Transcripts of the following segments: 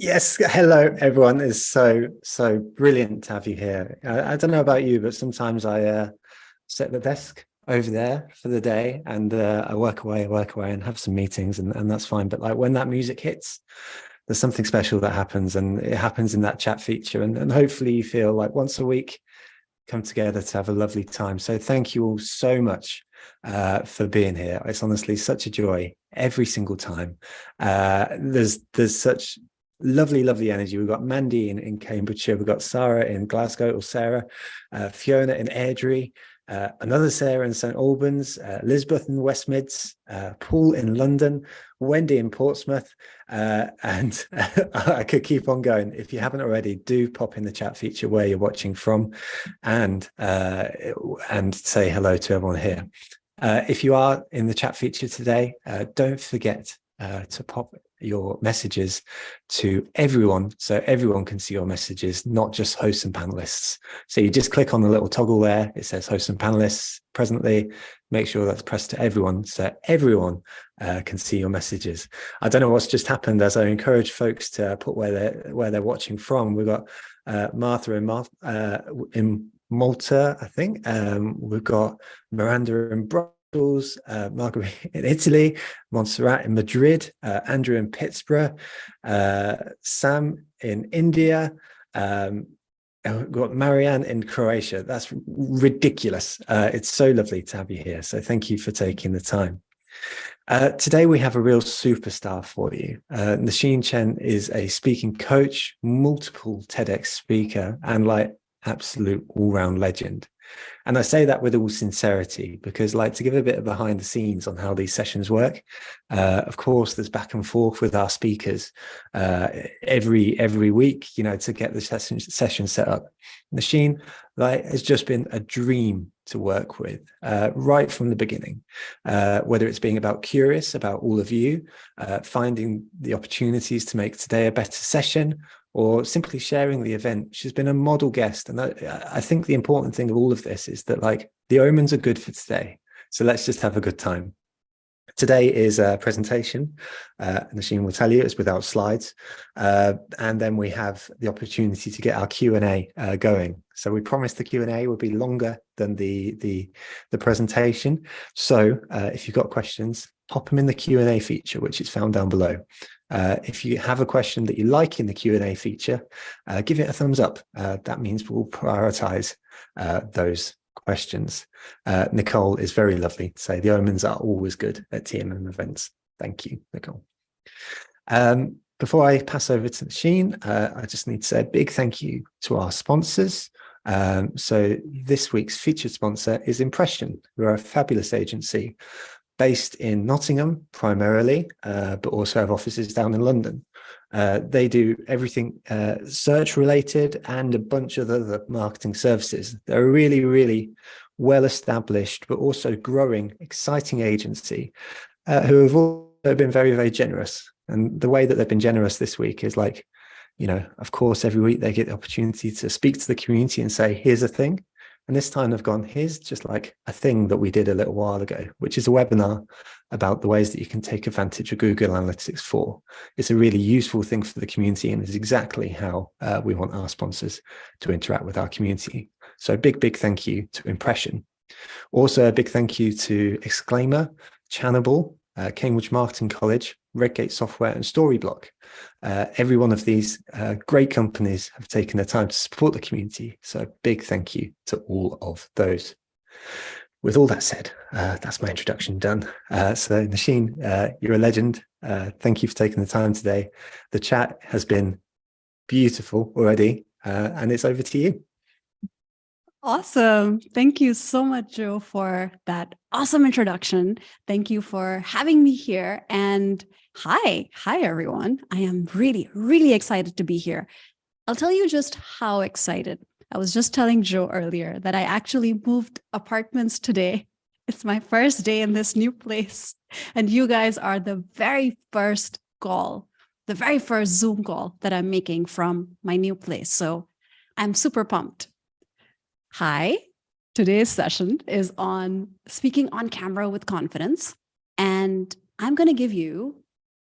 Yes, hello everyone. It's so brilliant to have you here. I don't know about you, but sometimes I sit at the desk over there for the day and I work away and have some meetings and that's fine. But like when that music hits, there's something special that happens and it happens in that chat feature. And hopefully you feel like once a week come together to have a lovely time. So thank you all so much for being here. It's honestly such a joy every single time. There's such lovely energy. We've got Mandy in Cambridgeshire, we've got Sarah in Glasgow, or Sarah, Fiona in Airdrie, another Sarah in St Albans, Lisbeth in West Mids, Paul in London, Wendy in Portsmouth, and I could keep on going. If you haven't already, do pop in the chat feature where you're watching from and say hello to everyone here. If you are in the chat feature today, don't forget to pop your messages to everyone so everyone can see your messages, not just hosts and panelists. So you just click on the little toggle there. It says hosts and panelists presently. Make sure that's pressed to everyone so everyone can see your messages. I don't know what's just happened as I encourage folks to put where they're watching from. We've got Martha in Malta, I think. We've got Miranda in Brussels, Marguerite in Italy, Montserrat in Madrid, Andrew in Pittsburgh, Sam in India, we've got Marianne in Croatia. That's ridiculous. It's so lovely to have you here. So thank you for taking the time. Today we have a real superstar for you. Nausheen Chen is a speaking coach, multiple TEDx speaker, and like absolute all-round legend. And I say that with all sincerity because, like, to give a bit of behind the scenes on how these sessions work, of course, there's back and forth with our speakers every week, you know, to get the session set up. Nausheen, like, has just been a dream to work with right from the beginning, whether it's being curious about all of you, finding the opportunities to make today a better session, or simply sharing the event. She's been a model guest. And I think the important thing of all of this is that, like, the omens are good for today. So let's just have a good time. Today is a presentation. Nausheen will tell you it's without slides. And then we have the opportunity to get our Q&A going. So we promised the Q&A would be longer than the presentation. So if you've got questions, pop them in the Q&A feature, which is found down below. If you have a question that you like in the Q&A feature, give it a thumbs up. That means we'll prioritize those questions. Nicole is very lovely to say the omens are always good at TMM events. Thank you, Nicole. Before I pass over to Nausheen, I just need to say a big thank you to our sponsors. So this week's featured sponsor is Impression, who are a fabulous agency based in Nottingham primarily, but also have offices down in London. They do everything search related and a bunch of other marketing services. They're a really well established, but also growing, exciting agency who have also been very generous. And the way that they've been generous this week is, like, you know, of course, every week they get the opportunity to speak to the community and say, here's a thing. And this time they've gone, here's just like a thing that we did a little while ago, which is a webinar about the ways that you can take advantage of Google Analytics 4. It's a really useful thing for the community and is exactly how we want our sponsors to interact with our community. So big thank you to Impression. Also a big thank you to Exclaimer, Channable, Cambridge Marketing College, Redgate Software, and Storyblock. Every one of these great companies have taken the time to support the community. So big thank you to all of those. With all that said, that's my introduction done. So Nausheen, you're a legend. Thank you for taking the time today. The chat has been beautiful already, and it's over to you. Awesome. Thank you so much, Joe, for that awesome introduction. Thank you for having me here. And hi, everyone. I am really excited to be here. I'll tell you just how excited. I was just telling Joe earlier that I actually moved apartments today. It's my first day in this new place. And you guys are the very first call, the very first Zoom call that I'm making from my new place. So I'm super pumped. Hi, today's session is on speaking on camera with confidence. And I'm going to give you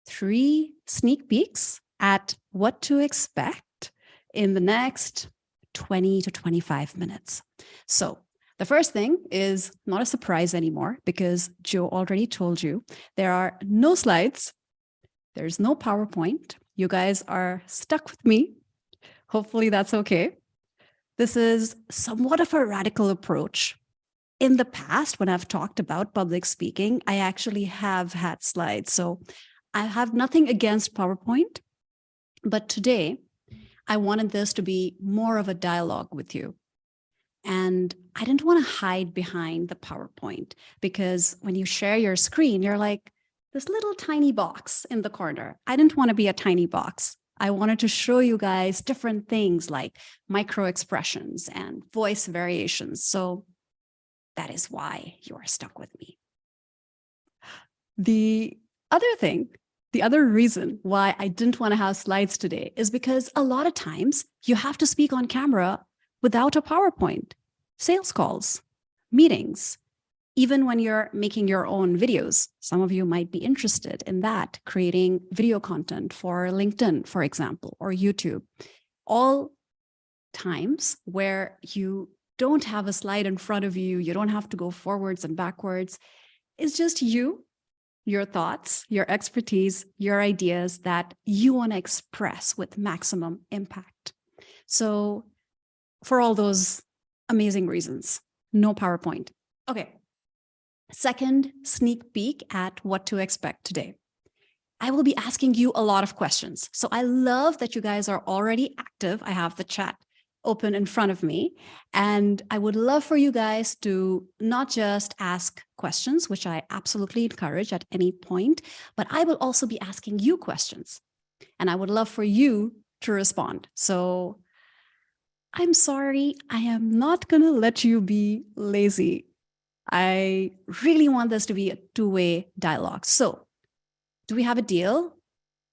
3 sneak peeks at what to expect in the next 20 to 25 minutes. So the first thing is not a surprise anymore because Joe already told you there are no slides. There's no PowerPoint. You guys are stuck with me. Hopefully that's okay. This is somewhat of a radical approach. In the past, when I've talked about public speaking, I actually have had slides. So I have nothing against PowerPoint, but today I wanted this to be more of a dialogue with you. And I didn't want to hide behind the PowerPoint because when you share your screen, you're like this little tiny box in the corner. I didn't want to be a tiny box. I wanted to show you guys different things like micro expressions and voice variations. So that is why you are stuck with me. The other reason why I didn't want to have slides today is because a lot of times you have to speak on camera without a PowerPoint, sales calls, meetings, even when you're making your own videos. Some of you might be interested in that, creating video content for LinkedIn, for example, or YouTube. All times where you don't have a slide in front of you, you don't have to go forwards and backwards. It's just you, your thoughts, your expertise, your ideas that you want to express with maximum impact. So for all those amazing reasons, no PowerPoint. Okay. Second sneak peek at what to expect today. I will be asking you a lot of questions. So I love that you guys are already active. I have the chat open in front of me. And I would love for you guys to not just ask questions, which I absolutely encourage at any point, but I will also be asking you questions. And I would love for you to respond. So I'm sorry, I am not going to let you be lazy. I really want this to be a two-way dialogue. So do we have a deal?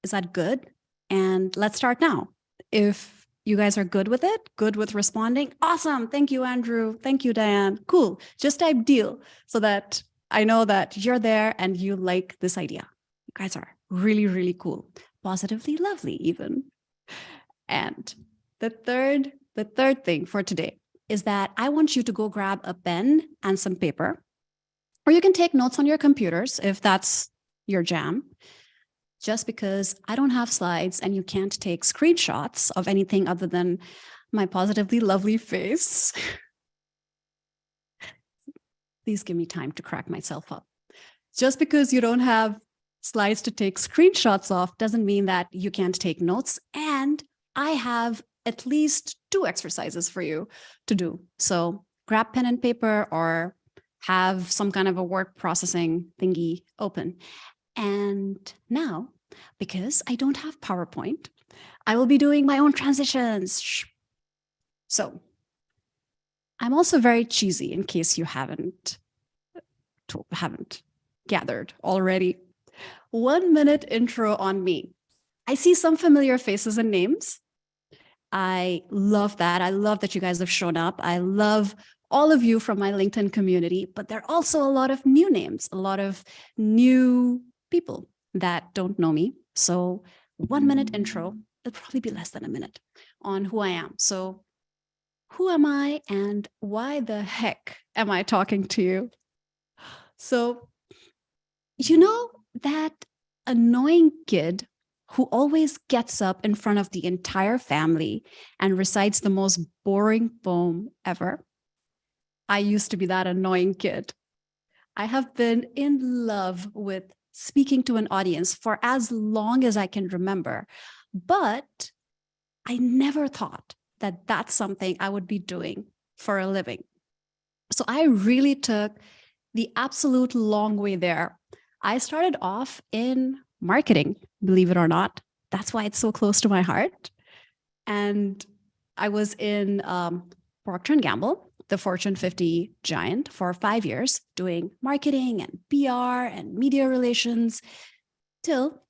Is that good? And let's start now. If you guys are good with it, good with responding, awesome. Thank you, Andrew. Thank you, Diane. Cool. Just type deal so that I know that you're there and you like this idea. You guys are really, really cool. Positively lovely even. And the third thing for today is that I want you to go grab a pen and some paper, or you can take notes on your computers if that's your jam. Just because I don't have slides and you can't take screenshots of anything other than my positively lovely face. Please give me time to crack myself up. Just because you don't have slides to take screenshots of doesn't mean that you can't take notes. And I have at least 2 exercises for you to do. So grab pen and paper or have some kind of a word processing thingy open. And now, because I don't have PowerPoint, I will be doing my own transitions. So I'm also very cheesy in case you haven't gathered already. 1 minute intro on me. I see some familiar faces and names. I love that. I love that you guys have shown up. I love all of you from my LinkedIn community, but there are also a lot of new names, a lot of new people that don't know me. So 1 minute intro, it'll probably be less than a minute on who I am. So who am I and why the heck am I talking to you? So, you know that annoying kid who always gets up in front of the entire family and recites the most boring poem ever? I used to be that annoying kid. I have been in love with speaking to an audience for as long as I can remember, but I never thought that that's something I would be doing for a living. So I really took the absolute long way there. I started off in marketing, believe it or not. That's why it's so close to my heart. And I was in Procter & Gamble, the Fortune 50 giant, for 5 years, doing marketing and PR and media relations, till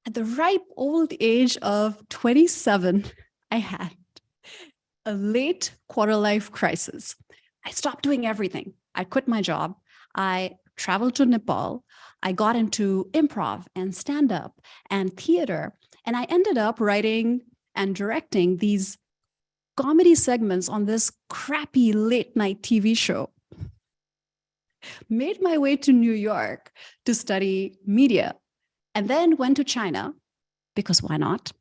at the ripe old age of 27, I had a late quarter life crisis. I stopped doing everything. I quit my job. I traveled to Nepal. I got into improv and stand-up and theater And I ended up writing and directing these comedy segments on this crappy late night TV show. Made my way to New York to study media, and then went to China, because why not?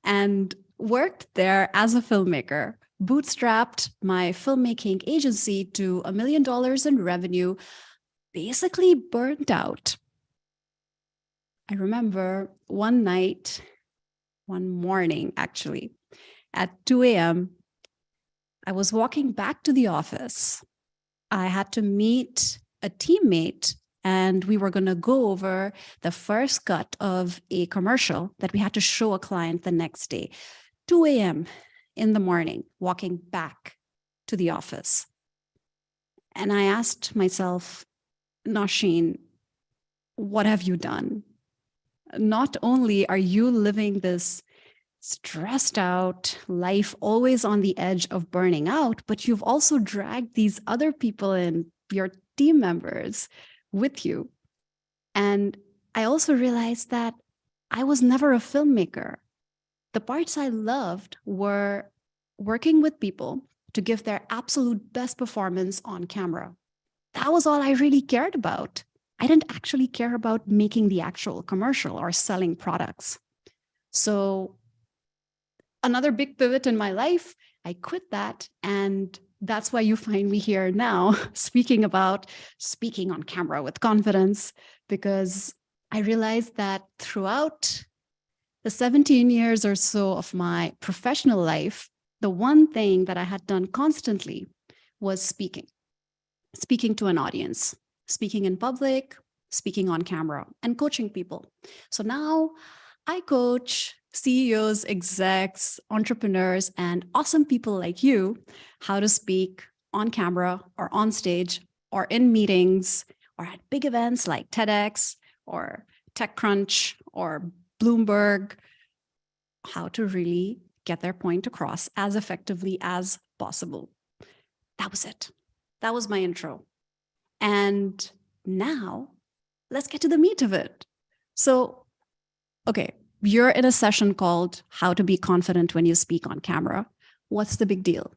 And worked there as a filmmaker, bootstrapped my filmmaking agency to $1 million in revenue, basically burnt out. I remember one morning, actually, at 2 a.m., I was walking back to the office. I had to meet a teammate, and we were going to go over the first cut of a commercial that we had to show a client the next day. 2 a.m. in the morning, walking back to the office. And I asked myself, Nausheen, what have you done? Not only are you living this stressed out life, always on the edge of burning out, but you've also dragged these other people in, your team members, with you. And I also realized that I was never a filmmaker. The parts I loved were working with people to give their absolute best performance on camera. That was all I really cared about. I didn't actually care about making the actual commercial or selling products. So another big pivot in my life, I quit that. And that's why you find me here now speaking on camera with confidence, because I realized that throughout the 17 years or so of my professional life, the one thing that I had done constantly was speaking to an audience, speaking in public, speaking on camera, and coaching people. So now I coach CEOs, execs, entrepreneurs, and awesome people like you how to speak on camera or on stage or in meetings or at big events like TEDx or TechCrunch or Bloomberg, how to really get their point across as effectively as possible. That was it. That was my intro. And now let's get to the meat of it. So, okay, you're in a session called How to Be Confident When You Speak on Camera. What's the big deal?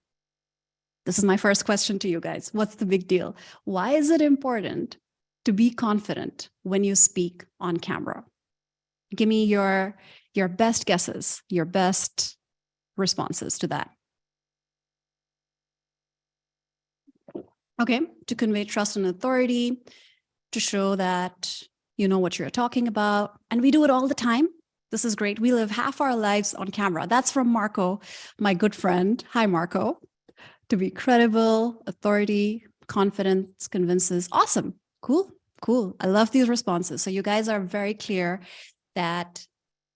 This is my first question to you guys. What's the big deal? Why is it important to be confident when you speak on camera? Give me your best guesses, your best responses to that. Okay, to convey trust and authority, to show that you know what you're talking about. And we do it all the time. This is great. We live half our lives on camera. That's from Marco, my good friend. Hi, Marco. To be credible, authority, confidence, convinces. Awesome. Cool. I love these responses. So you guys are very clear that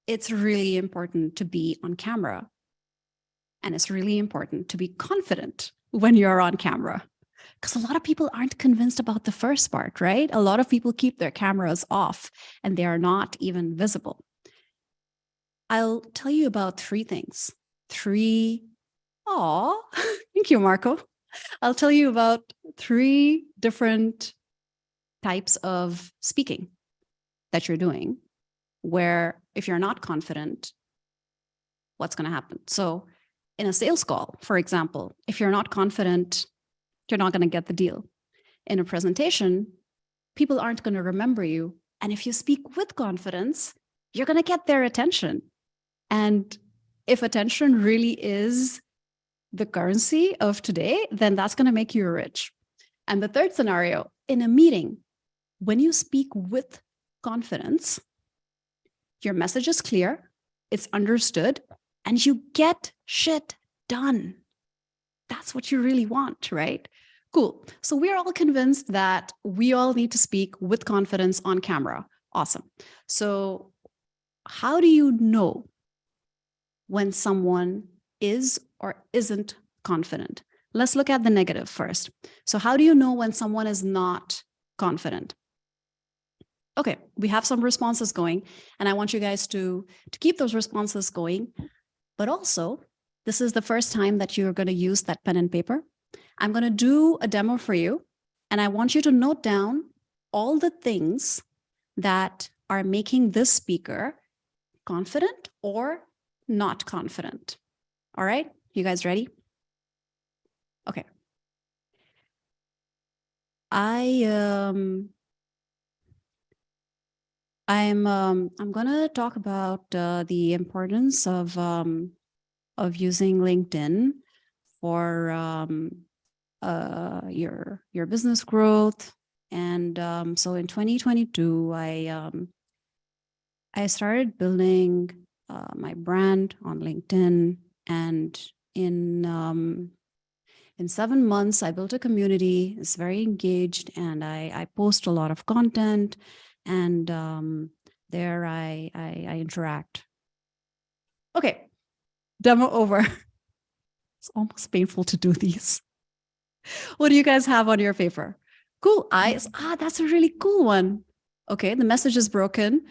it's really important to be on camera. And it's really important to be confident when you're on camera. Because a lot of people aren't convinced about the first part, right? A lot of people keep their cameras off and they are not even visible. I'll tell you about 3 things. Thank you, Marco. I'll tell you about 3 different types of speaking that you're doing, where if you're not confident, what's going to happen? So in a sales call, for example, if you're not confident, you're not going to get the deal. In a presentation, people aren't going to remember you. And if you speak with confidence, you're going to get their attention. And if attention really is the currency of today, then that's going to make you rich. And the third scenario, in a meeting, when you speak with confidence, your message is clear, it's understood, and you get shit done. That's what you really want, right? Cool. So we're all convinced that we all need to speak with confidence on camera. Awesome. So how do you know when someone is or isn't confident? Let's look at the negative first. So how do you know when someone is not confident? Okay, we have some responses going, and I want you guys to keep those responses going. But also, this is the first time that you're going to use that pen and paper. I'm going to do a demo for you, and I want you to note down all the things that are making this speaker confident or not confident. All right, you guys ready? Okay. I'm gonna talk about the importance of using LinkedIn for your business growth. And so in 2022, I started building my brand on LinkedIn, and in 7 months, I built a community. It's very engaged, and I post a lot of content, and there I interact. Okay, demo over. It's almost painful to do these. What do you guys have on your paper? Cool eyes. Ah, that's a really cool one. Okay, the message is broken.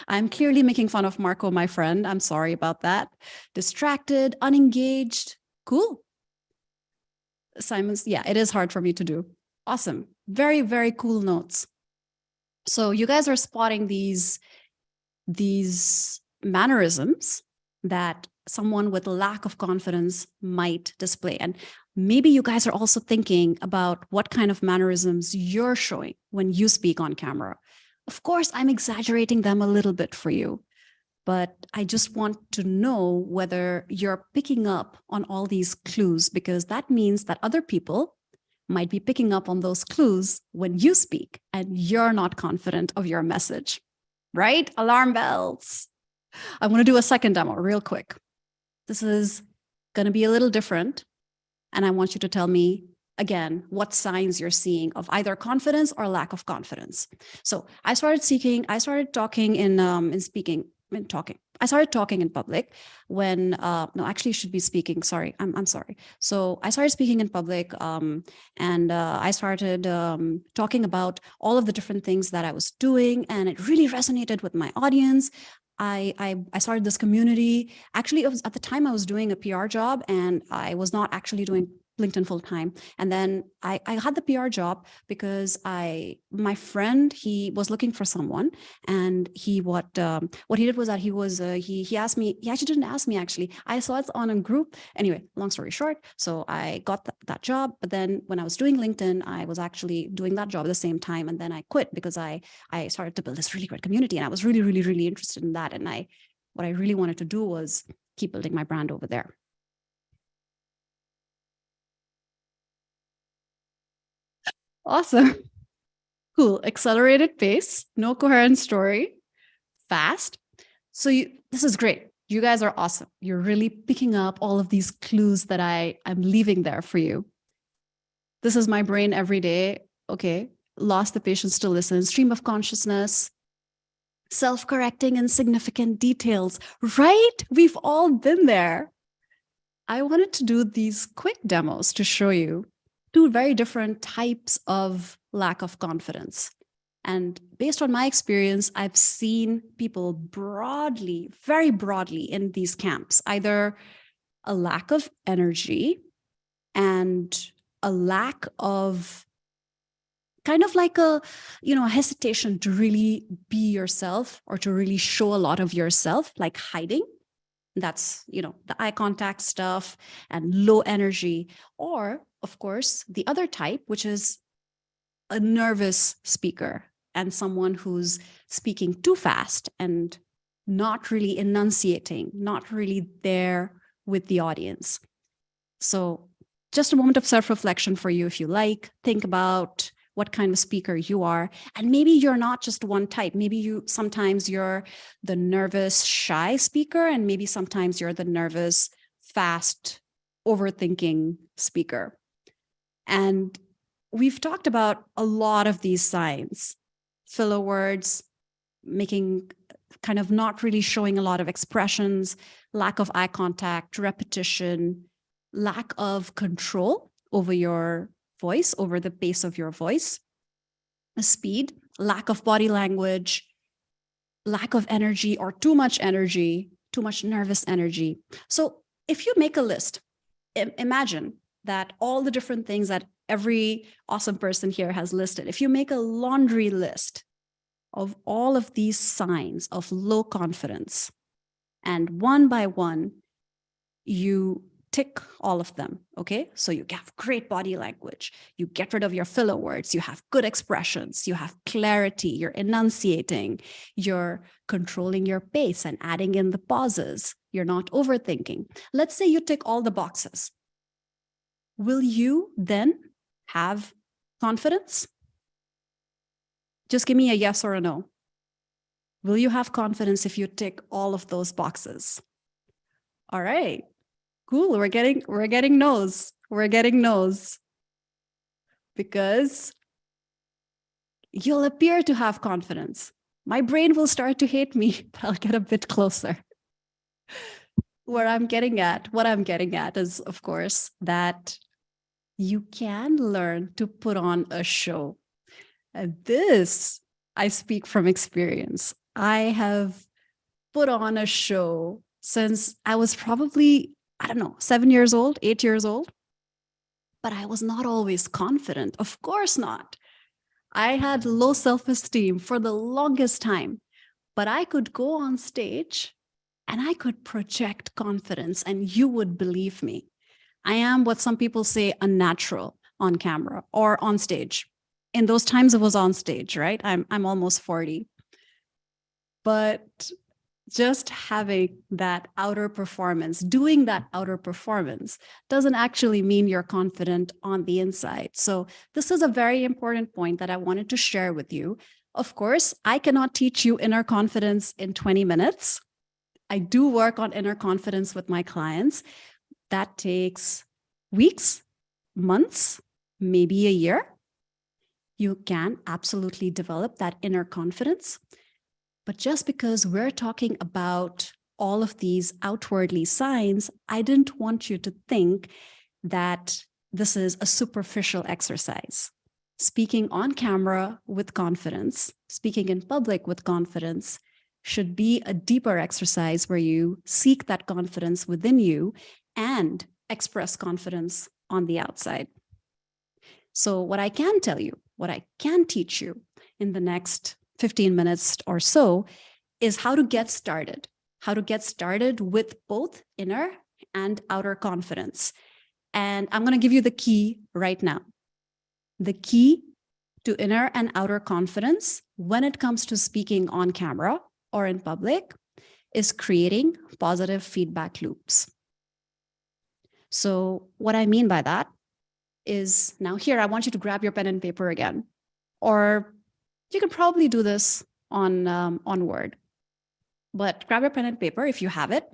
I'm clearly making fun of Marco, my friend. I'm sorry about that. Distracted, unengaged. Cool. Simon's, yeah, it is hard for me to do. Awesome. Very, very cool notes. So you guys are spotting these mannerisms that someone with a lack of confidence might display. And maybe you guys are also thinking about what kind of mannerisms you're showing when you speak on camera. Of course, I'm exaggerating them a little bit for you, but I just want to know whether you're picking up on all these clues, because that means that other people might be picking up on those clues when you speak and you're not confident of your message, right? Alarm bells. I want to do a second demo real quick. This is going to be a little different. And I want you to tell me again what signs you're seeing of either confidence or lack of confidence. So I started talking I started talking in public when, no, actually should be speaking. Sorry, I'm sorry. So I started speaking in public and I started talking about all of the different things that I was doing, and it really resonated with my audience. I started this community. Actually, it was at the time I was doing a PR job, and I was not actually doing LinkedIn full time. And then I had the PR job because my friend, he was looking for someone, and what he did was that he asked me. He actually didn't ask me, actually. I saw it on a group. Anyway, long story short, so I got that job. But then when I was doing LinkedIn, I was actually doing that job at the same time, and then I quit because I started to build this really great community, and I was really, really, really interested in that. And what I really wanted to do was keep building my brand over there. Awesome. Cool. Accelerated pace, no coherent story, fast. So this is great. You guys are awesome. You're really picking up all of these clues that I'm leaving there for you. This is my brain every day. Okay. Lost the patience to listen, stream of consciousness, self-correcting insignificant details, right? We've all been there. I wanted to do these quick demos to show you two very different types of lack of confidence. And based on my experience, I've seen people broadly, very broadly in these camps, either a lack of energy and a lack of kind of like a hesitation to really be yourself or to really show a lot of yourself, like hiding. That's, the eye contact stuff and low energy. Or, of course, the other type, which is a nervous speaker and someone who's speaking too fast and not really enunciating, not really there with the audience. So just a moment of self-reflection for you, if you like. Think about what kind of speaker you are. And maybe you're not just one type. Maybe sometimes you're the nervous, shy speaker, and maybe sometimes you're the nervous, fast, overthinking speaker. And we've talked about a lot of these signs: filler words, making kind of not really showing a lot of expressions, lack of eye contact, repetition, lack of control over your voice, over the pace of your voice, speed, lack of body language, lack of energy or too much energy, too much nervous energy. So if you make a list, imagine that all the different things that every awesome person here has listed, if you make a laundry list of all of these signs of low confidence. And one by one, you tick all of them, okay? So you have great body language, you get rid of your filler words, you have good expressions, you have clarity, you're enunciating, you're controlling your pace and adding in the pauses, you're not overthinking. Let's say you tick all the boxes. Will you then have confidence? Just give me a yes or a no. Will you have confidence if you tick all of those boxes? All right. Cool. We're getting no's. We're getting no's. Because you'll appear to have confidence. My brain will start to hate me, but I'll get a bit closer. What I'm getting at is, of course, that you can learn to put on a show. And this, I speak from experience. I have put on a show since I was probably, 7 years old, 8 years old. But I was not always confident. Of course not. I had low self-esteem for the longest time. But I could go on stage and I could project confidence, and you would believe me. I am what some people say a natural on camera or on stage. In those times, it was on stage, right? I'm almost 40. But just having that outer performance, doing that outer performance, doesn't actually mean you're confident on the inside. So this is a very important point that I wanted to share with you. Of course, I cannot teach you inner confidence in 20 minutes. I do work on inner confidence with my clients. That takes weeks, months, maybe a year. You can absolutely develop that inner confidence. But just because we're talking about all of these outwardly signs, I didn't want you to think that this is a superficial exercise. Speaking on camera with confidence, speaking in public with confidence, should be a deeper exercise where you seek that confidence within you and express confidence on the outside. So what I can tell you, what I can teach you in the next 15 minutes or so is how to get started with both inner and outer confidence. And I'm going to give you the key right now. The key to inner and outer confidence when it comes to speaking on camera or in public is creating positive feedback loops. So what I mean by that is, now here, I want you to grab your pen and paper again, or you can probably do this on Word, but grab your pen and paper if you have it.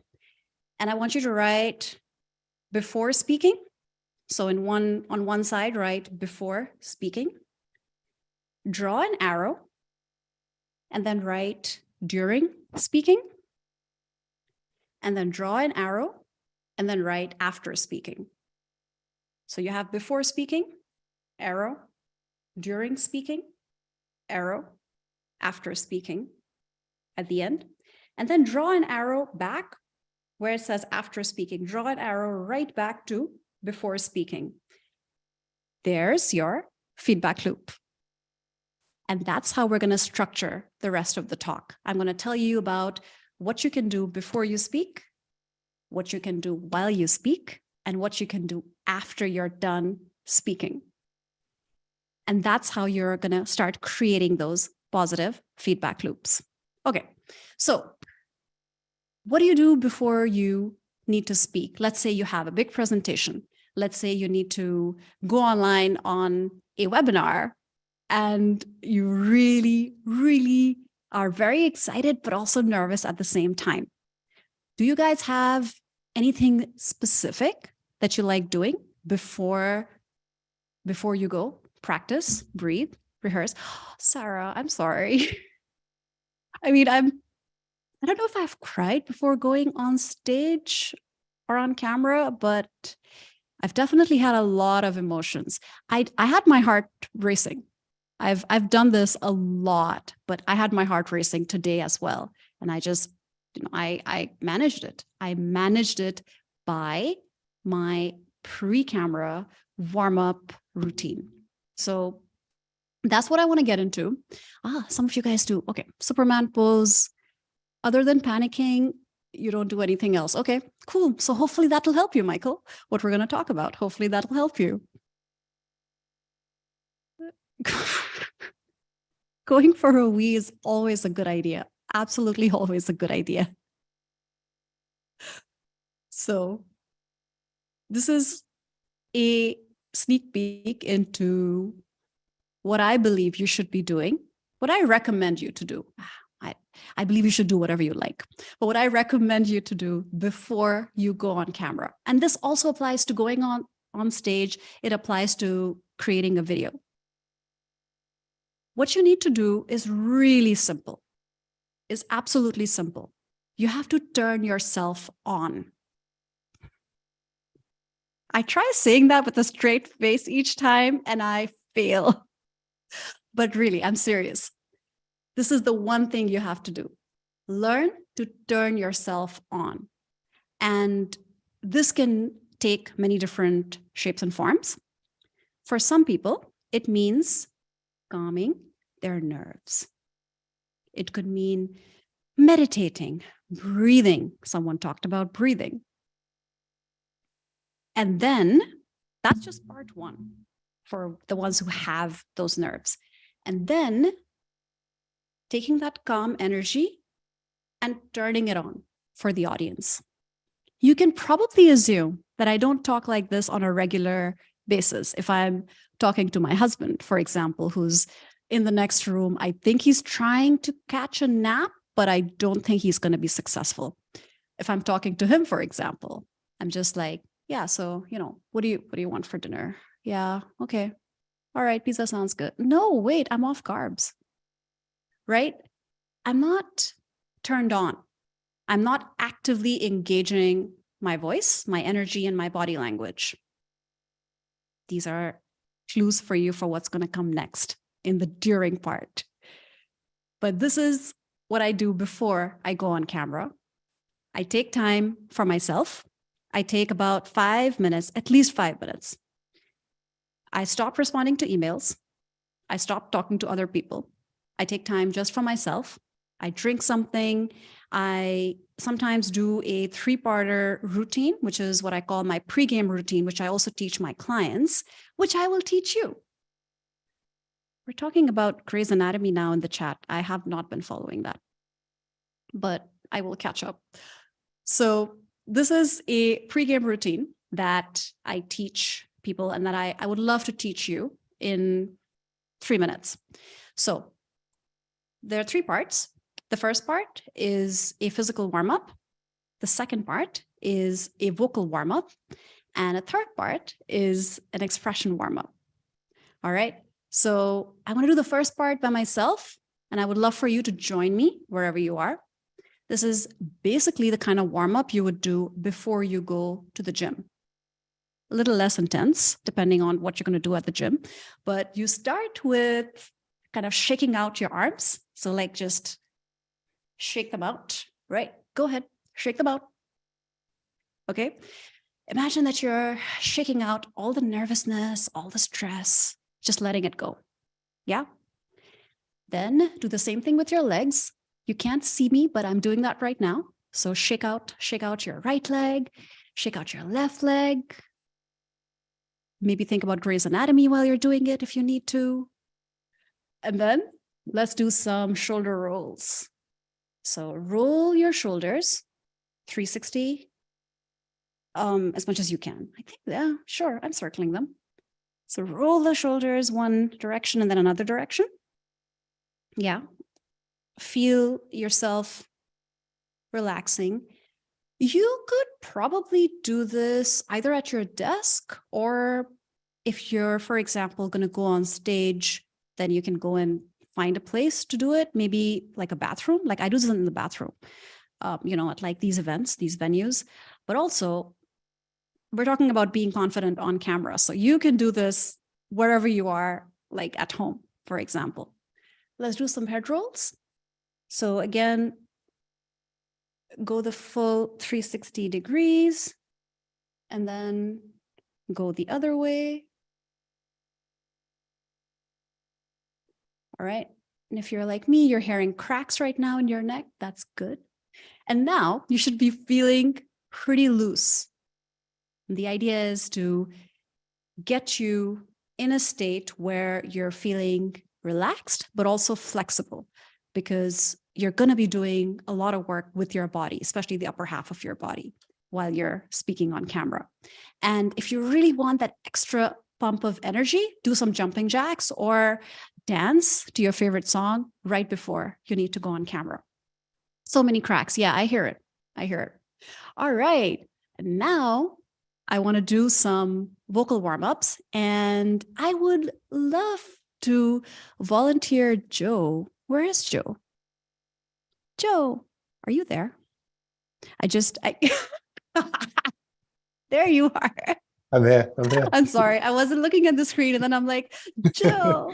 And I want you to write before speaking. So on one side, write before speaking. Draw an arrow and then write during speaking. And then draw an arrow and then write after speaking. So you have before speaking, arrow, during speaking, arrow, after speaking at the end, and then draw an arrow back where it says after speaking. Draw an arrow right back to before speaking. There's your feedback loop. And that's how we're going to structure the rest of the talk. I'm going to tell you about what you can do before you speak, what you can do while you speak, and what you can do after you're done speaking. And that's how you're going to start creating those positive feedback loops. Okay, so what do you do before you need to speak? Let's say you have a big presentation. Let's say you need to go online on a webinar and you really, really are very excited, but also nervous at the same time. Do you guys have anything specific that you like doing before you go? Practice, breathe, rehearse. Sarah, I'm sorry. I mean, I don't know if I've cried before going on stage or on camera, but I've definitely had a lot of emotions. I had my heart racing. I've done this a lot, but I had my heart racing today as well. And I just, I managed it. I managed it by my pre-camera warm-up routine. So That's what I want to get into. Some of you guys do. Okay, Superman pose. Other than panicking, you don't do anything else. Okay, cool. So hopefully that'll help you, Michael, what we're going to talk about. Hopefully that'll help you. Going for a wee is always a good idea. Absolutely always a good idea. So this is a sneak peek into what I believe you should be doing, what I recommend you to do. I believe you should do whatever you like, but what I recommend you to do before you go on camera. And this also applies to going on stage. It applies to creating a video. What you need to do is really simple, is absolutely simple. You have to turn yourself on. I try saying that with a straight face each time and I fail. But really, I'm serious. This is the one thing you have to do. Learn to turn yourself on. And this can take many different shapes and forms. For some people, it means calming their nerves. It could mean meditating, breathing. Someone talked about breathing. And then that's just part one for the ones who have those nerves. And then taking that calm energy and turning it on for the audience. You can probably assume that I don't talk like this on a regular basis. If I'm talking to my husband, for example, who's in the next room, I think he's trying to catch a nap, but I don't think he's going to be successful. If I'm talking to him, for example, I'm just like, yeah, so, what do you want for dinner? Yeah, okay. All right, pizza sounds good. No, wait, I'm off carbs. Right? I'm not turned on. I'm not actively engaging my voice, my energy, and my body language. These are clues for you for what's going to come next in the during part. But this is what I do before I go on camera. I take time for myself. I take about 5 minutes, at least 5 minutes. I stop responding to emails. I stop talking to other people. I take time just for myself. I drink something. I sometimes do a 3-parter routine, which is what I call my pregame routine, which I also teach my clients, which I will teach you. We're talking about Grey's Anatomy now in the chat. I have not been following that, but I will catch up. So this is a pregame routine that I teach people and that I would love to teach you in 3 minutes. So there are 3 parts. The first part is a physical warm-up. The second part is a vocal warm-up. And a third part is an expression warm-up. All right. So I want to do the first part by myself, and I would love for you to join me wherever you are. This is basically the kind of warm-up you would do before you go to the gym. A little less intense, depending on what you're going to do at the gym. But you start with kind of shaking out your arms. So like just shake them out, right? Go ahead, shake them out. Okay. Imagine that you're shaking out all the nervousness, all the stress, just letting it go. Yeah. Then do the same thing with your legs. You can't see me, but I'm doing that right now. So shake out your right leg, shake out your left leg. Maybe think about Grey's Anatomy while you're doing it if you need to. And then let's do some shoulder rolls. So roll your shoulders 360 as much as you can. I think, yeah, sure, I'm circling them. So roll the shoulders one direction and then another direction. Yeah. Feel yourself relaxing. You could probably do this either at your desk, or if you're, for example, going to go on stage, then you can go and find a place to do it, maybe like a bathroom. Like I do this in the bathroom, at like these events, these venues. But also, we're talking about being confident on camera. So you can do this wherever you are, like at home, for example. Let's do some head rolls. So again, go the full 360 degrees and then go the other way. All right. And if you're like me, you're hearing cracks right now in your neck. That's good. And now you should be feeling pretty loose. And the idea is to get you in a state where you're feeling relaxed, but also flexible, because you're going to be doing a lot of work with your body, especially the upper half of your body, while you're speaking on camera. And if you really want that extra pump of energy, do some jumping jacks or dance to your favorite song right before you need to go on camera. So many cracks. Yeah, I hear it. I hear it. All right. And now I want to do some vocal warm-ups, and I would love to volunteer Joe. Where is Joe? Joe, are you there? There you are. I'm here. I'm here. I'm sorry. I wasn't looking at the screen, and then I'm like, Joe.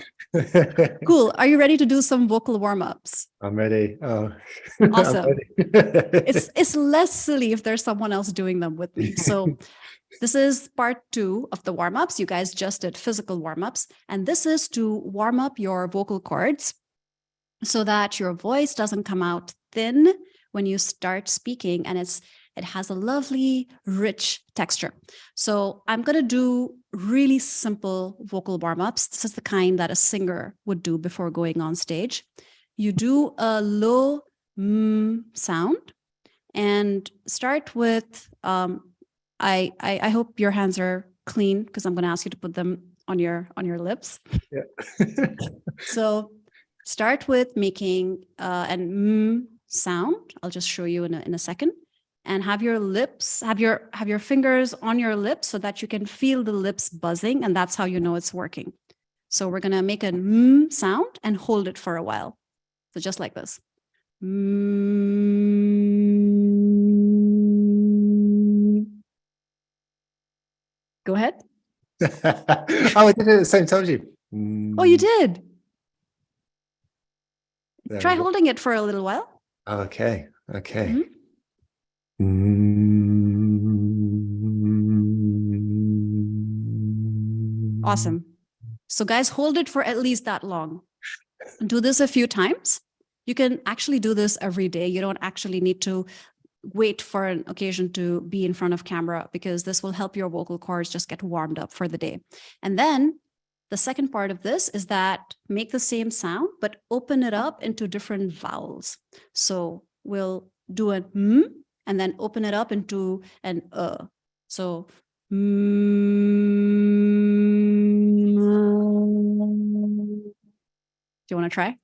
Cool. Are you ready to do some vocal warm-ups? I'm ready. Oh, Awesome. I'm ready. It's less silly if there's someone else doing them with me. So this is part 2 of the warm-ups. You guys just did physical warm-ups, and this is to warm up your vocal cords so that your voice doesn't come out thin when you start speaking, and it has a lovely, rich texture. So I'm going to do really simple vocal warm-ups. This is the kind that a singer would do before going on stage. You do a low sound and start with, I hope your hands are clean, because I'm going to ask you to put them on your lips. Yeah. So start with making an sound. I'll just show you in a second. And have your lips, have your fingers on your lips so that you can feel the lips buzzing, and that's how you know it's working. So we're gonna make a sound and hold it for a while. So just like this. Go ahead. Oh, I did it at the same time as you. Oh, you did. There Try we go. holding it for a little while. Okay. Okay. Mhm. Awesome. So guys, hold it for at least that long. Do this a few times. You can actually do this every day. You don't actually need to wait for an occasion to be in front of camera, because this will help your vocal cords just get warmed up for the day. And then the second part of this is that make the same sound, but open it up into different vowels. So we'll do a and then open it up into an So do you want to try?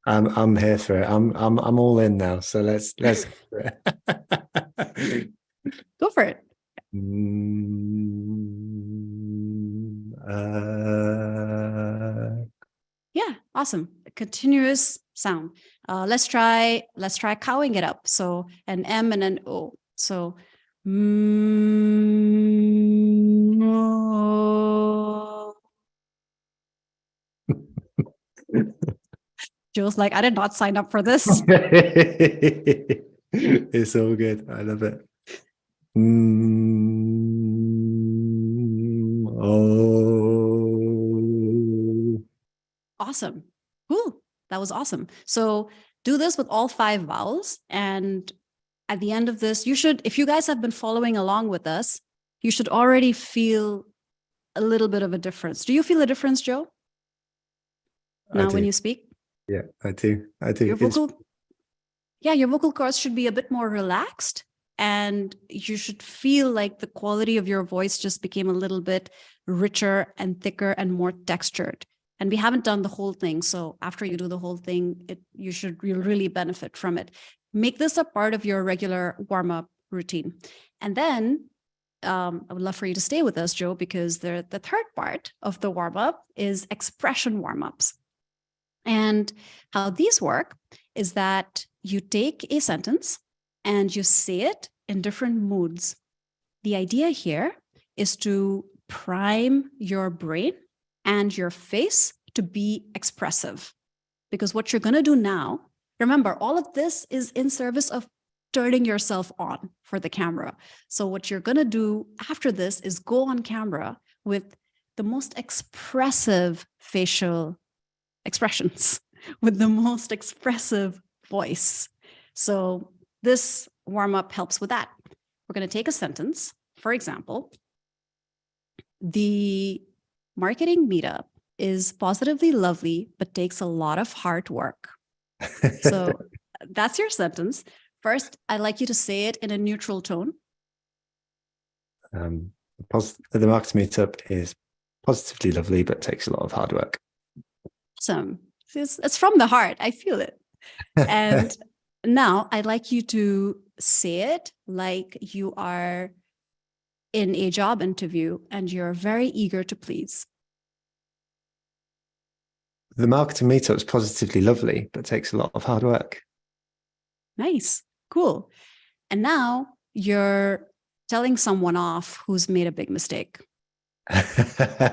I'm here for it. I'm all in now. So let's go for it. Go for it. Yeah, awesome. A continuous sound. Let's try cowing it up. So an M and an O. So Joe's like, I did not sign up for this. It's all good. I love it. Oh. Awesome. Cool. That was awesome. So do this with all 5 vowels. And at the end of this, you should, if you guys have been following along with us, you should already feel a little bit of a difference. Do you feel a difference, Joe? Now when you speak? Yeah, I do. Your vocal cords should be a bit more relaxed, and you should feel like the quality of your voice just became a little bit richer and thicker and more textured. And we haven't done the whole thing. So after you do the whole thing, you'll really benefit from it. Make this a part of your regular warm-up routine. And then I would love for you to stay with us, Joe, because the third part of the warm-up is expression warm-ups. And how these work is that you take a sentence and you say it in different moods. The idea here is to prime your brain and your face to be expressive. Because what you're going to do now, remember, all of this is in service of turning yourself on for the camera. So what you're going to do after this is go on camera with the most expressive facial expressions, with the most expressive voice. So this warm-up helps with that. We're going to take a sentence. For example, the marketing meetup is positively lovely, but takes a lot of hard work. So that's your sentence. First, I'd like you to say it in a neutral tone. The marketing meetup is positively lovely, but takes a lot of hard work. Awesome. It's from the heart. I feel it. And now I'd like you to say it like you are in a job interview and you're very eager to please. The marketing meetup is positively lovely, but takes a lot of hard work. Nice. Cool. And now you're telling someone off who's made a big mistake. The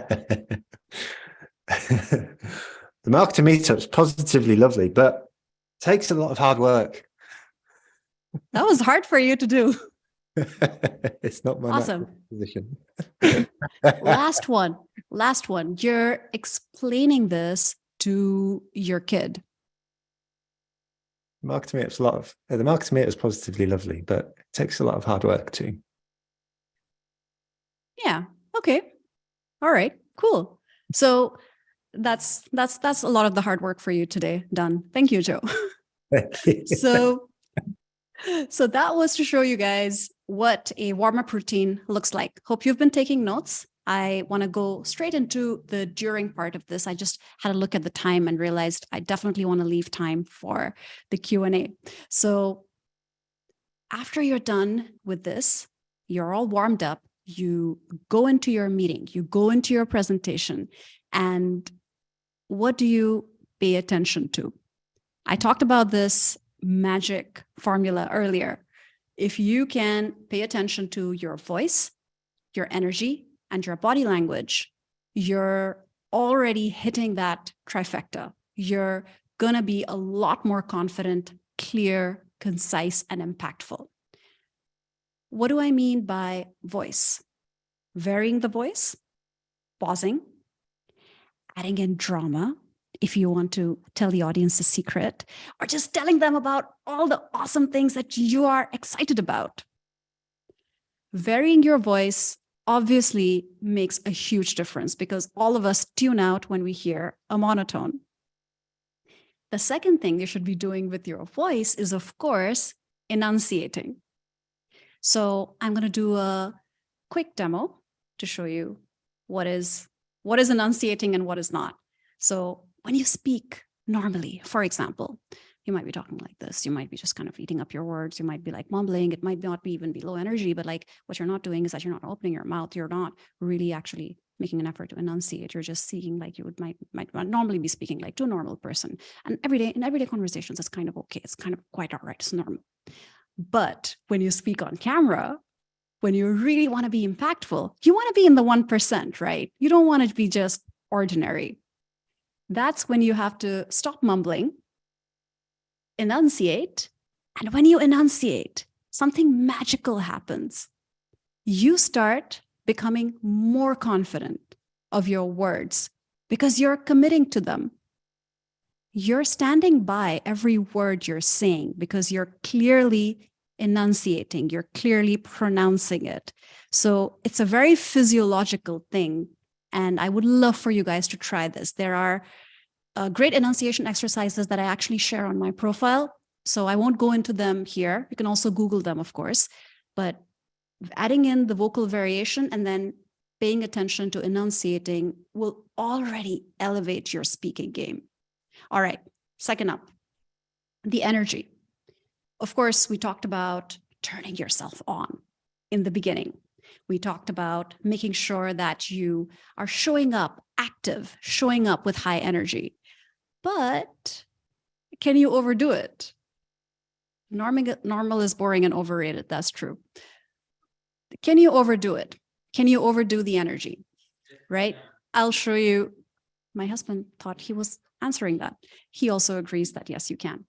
marketing meetup is positively lovely, but takes a lot of hard work. That was hard for you to do. It's not my awesome position. Last one. You're explaining this to your kid. The marketing meetup is positively lovely, but it takes a lot of hard work too. Yeah. Okay. All right. Cool. So that's a lot of the hard work for you today done. Thank you, Joe. Thank you. So that was to show you guys what a warm-up routine looks like. Hope you've been taking notes. I want to go straight into the during part of this. I just had a look at the time and realized I definitely want to leave time for the Q&A. So after you're done with this, you're all warmed up, you go into your meeting, you go into your presentation, and what do you pay attention to? I talked about this magic formula earlier. If you can pay attention to your voice, your energy, and your body language, you're already hitting that trifecta. You're going to be a lot more confident, clear, concise, and impactful. What do I mean by voice? Varying the voice, pausing, adding in drama, if you want to tell the audience a secret, or just telling them about all the awesome things that you are excited about. Varying your voice obviously makes a huge difference because all of us tune out when we hear a monotone. The second thing you should be doing with your voice is, of course, enunciating. So I'm going to do a quick demo to show you what is enunciating and what is not. So when you speak normally, for example, you might be talking like this. You might be just kind of eating up your words. You might be like mumbling. It might not be even be low energy, but like what you're not doing is that you're not opening your mouth. You're not really actually making an effort to enunciate. You're just speaking like you might normally be speaking like to a normal person. And in everyday conversations, it's kind of okay. It's kind of quite all right. It's normal. But when you speak on camera, when you really want to be impactful, you want to be in the 1%, right? You don't want to be just ordinary. That's when you have to stop mumbling, enunciate. And when you enunciate, something magical happens. You start becoming more confident of your words because you're committing to them. You're standing by every word you're saying because you're clearly enunciating, you're clearly pronouncing it. So it's a very physiological thing. And I would love for you guys to try this. There are great enunciation exercises that I actually share on my profile. So I won't go into them here. You can also Google them, of course. But adding in the vocal variation and then paying attention to enunciating will already elevate your speaking game. All right, second up, the energy. Of course, we talked about turning yourself on in the beginning. We talked about making sure that you are showing up active, showing up with high energy. But can you overdo it? Normal is boring and overrated. That's true. Can you overdo it? Can you overdo the energy? Right? I'll show you. My husband thought he was answering that. He also agrees that yes, you can.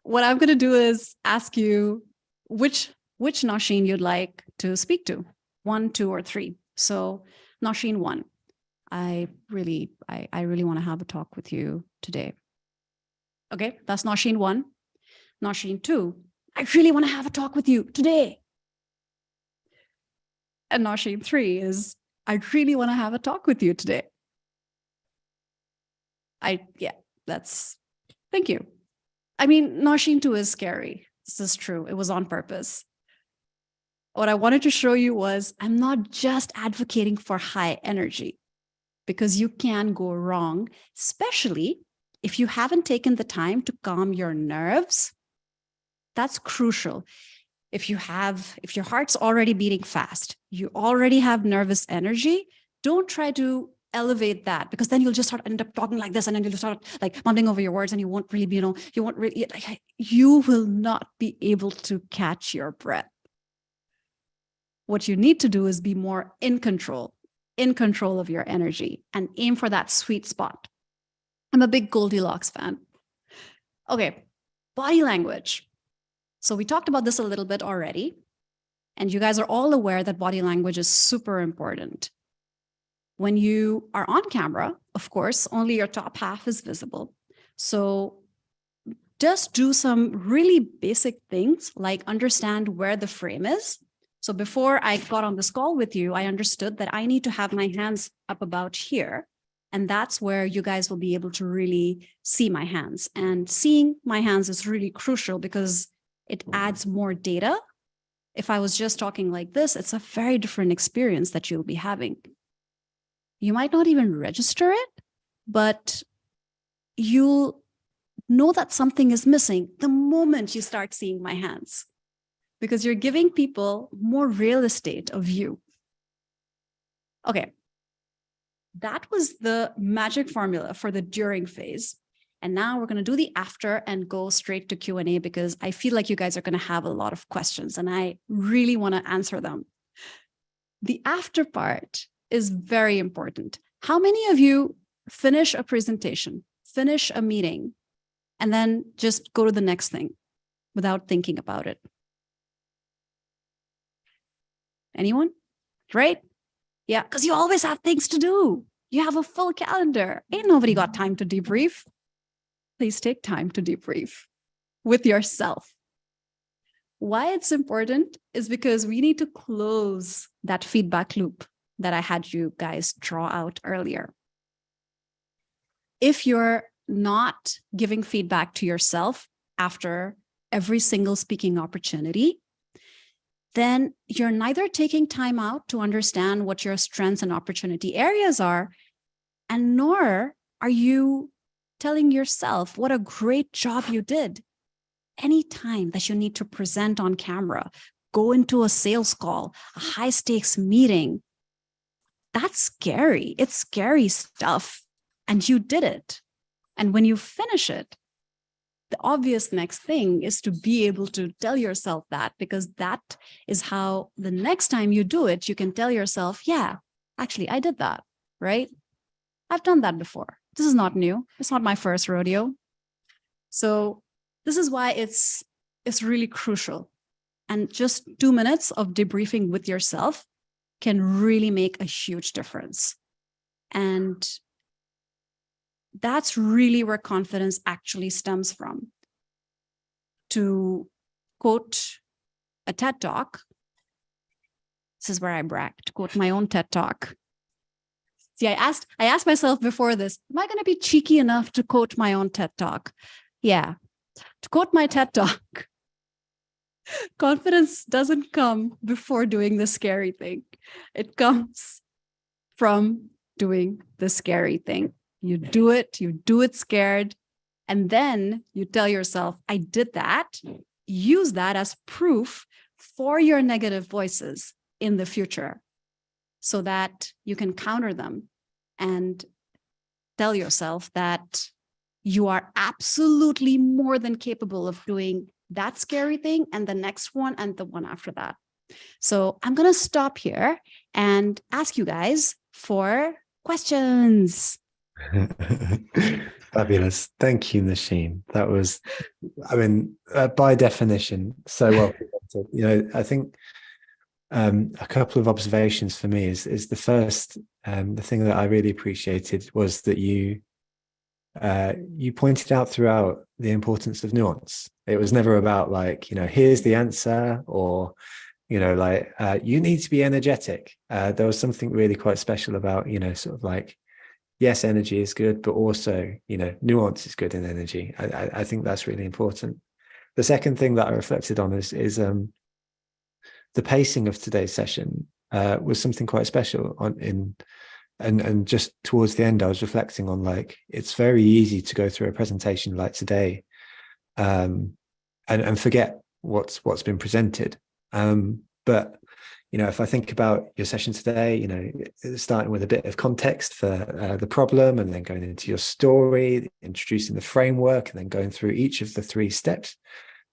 What I'm going to do is ask you which Nausheen you'd like to speak to, 1, 2, or 3. So Nausheen 1, I really want to have a talk with you today. Okay, that's Nausheen I. Nausheen II, I really want to have a talk with you today. And Nausheen III is, I really want to have a talk with you today. Thank you. I mean, Nausheen II is scary. This is true. It was on purpose. What I wanted to show you was I'm not just advocating for high energy, because you can go wrong, especially if you haven't taken the time to calm your nerves. That's crucial. If your heart's already beating fast, you already have nervous energy, don't try to elevate that, because then you'll just end up talking like this, and then you'll start like mumbling over your words, and you won't really, you will not be able to catch your breath. What you need to do is be more in control of your energy, and aim for that sweet spot. I'm a big Goldilocks fan. Okay, body language. So we talked about this a little bit already, and you guys are all aware that body language is super important. When you are on camera, of course, only your top half is visible. So just do some really basic things like understand where the frame is. So before I got on this call with you, I understood that I need to have my hands up about here. And that's where you guys will be able to really see my hands. And seeing my hands is really crucial because it adds more data. If I was just talking like this, it's a very different experience that you'll be having. You might not even register it, but you'll know that something is missing the moment you start seeing my hands, because you're giving people more real estate of you. Okay, that was the magic formula for the during phase. And now we're going to do the after and go straight to Q&A, because I feel like you guys are going to have a lot of questions and I really want to answer them. The after part is very important. How many of you finish a presentation, finish a meeting, and then just go to the next thing without thinking about it? Anyone? Right? Yeah, because you always have things to do. You have a full calendar. Ain't nobody got time to debrief. Please take time to debrief with yourself. Why it's important is because we need to close that feedback loop that I had you guys draw out earlier. If you're not giving feedback to yourself after every single speaking opportunity, then you're neither taking time out to understand what your strengths and opportunity areas are, and nor are you telling yourself what a great job you did. Any time that you need to present on camera, go into a sales call, a high stakes meeting, that's scary. It's scary stuff. And you did it. And when you finish it, the obvious next thing is to be able to tell yourself that, because that is how the next time you do it, you can tell yourself, yeah, actually, I did that, right? I've done that before. This is not new. It's not my first rodeo. So this is why it's really crucial. And just 2 minutes of debriefing with yourself can really make a huge difference. And that's really where confidence actually stems from. To quote a TED Talk, this is where I brag, to quote my own TED Talk. See, I asked myself before this, am I going to be cheeky enough to quote my own TED Talk? Yeah, to quote my TED Talk, confidence doesn't come before doing the scary thing. It comes from doing the scary thing. You do it scared, and then you tell yourself, I did that. Use that as proof for your negative voices in the future so that you can counter them and tell yourself that you are absolutely more than capable of doing that scary thing and the next one and the one after that. So I'm going to stop here and ask you guys for questions. Fabulous. Thank you, Nausheen. That was, I mean, by definition, so well presented. I think a couple of observations for me is the first, the thing that I really appreciated was that you pointed out throughout the importance of nuance. It was never about like, here's the answer, or, like, you need to be energetic. There was something really quite special about, sort of like, yes, energy is good, but also, nuance is good in energy. I think that's really important. The second thing that I reflected on is the pacing of today's session was something quite special and just towards the end, I was reflecting on, like, it's very easy to go through a presentation like today and forget what's been presented. But if I think about your session today, starting with a bit of context for the problem, and then going into your story, introducing the framework, and then going through each of the 3 steps.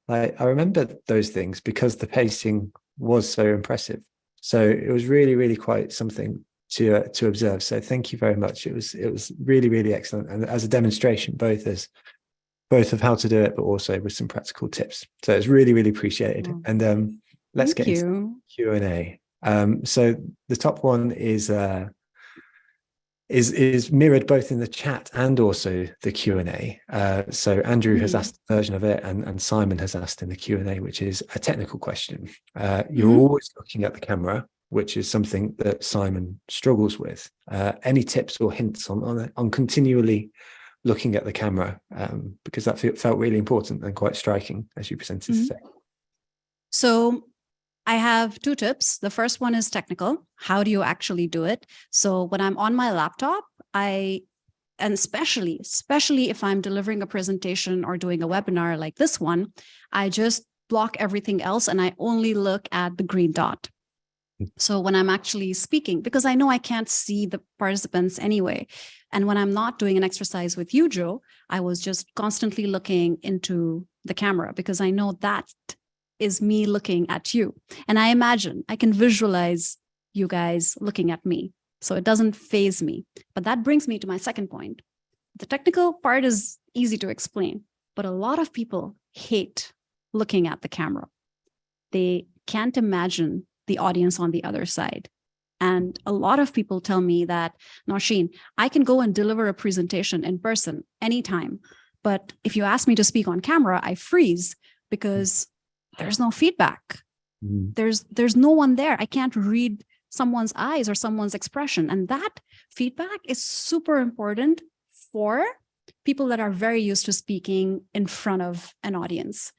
I remember those things because the pacing was so impressive. So it was really, really quite something to observe. So thank you very much. It was really, really excellent, and as a demonstration, both of how to do it, but also with some practical tips. So it's really, really appreciated. Wow. And let's get into Q&A. So the top one is mirrored both in the chat and also the Q&A. So Andrew has asked a version of it, and Simon has asked in the Q&A, which is a technical question. You're always looking at the camera, which is something that Simon struggles with. Any tips or hints on continually looking at the camera, because that felt really important and quite striking as you presented today. So I have 2 tips. The first one is technical. How do you actually do it? So when I'm on my laptop, and especially if I'm delivering a presentation or doing a webinar like this one, I just block everything else and I only look at the green dot. So when I'm actually speaking, because I know I can't see the participants anyway. And when I'm not doing an exercise with you, Joe, I was just constantly looking into the camera because I know that is me looking at you. And I imagine, I can visualize you guys looking at me. So it doesn't faze me. But that brings me to my second point. The technical part is easy to explain, but a lot of people hate looking at the camera. They can't imagine the audience on the other side. And a lot of people tell me that, Nausheen, I can go and deliver a presentation in person anytime. But if you ask me to speak on camera, I freeze because there's no feedback. There's no one there. I can't read someone's eyes or someone's expression. And that feedback is super important for people that are very used to speaking in front of an audience.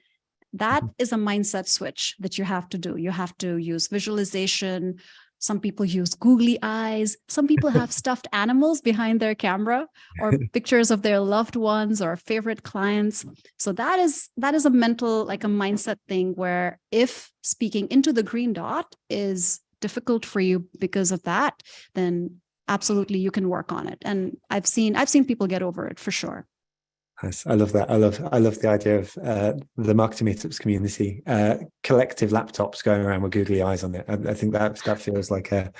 That is a mindset switch that you have to do. You have to use visualization. Some people use googly eyes. Some people have stuffed animals behind their camera or pictures of their loved ones or favorite clients. So that is a mental, like a mindset thing where if speaking into the green dot is difficult for you because of that, then absolutely you can work on it. And I've seen people get over it for sure. Nice. I love that. I love the idea of the marketing meetups community, collective laptops going around with googly eyes on it. I think that feels like a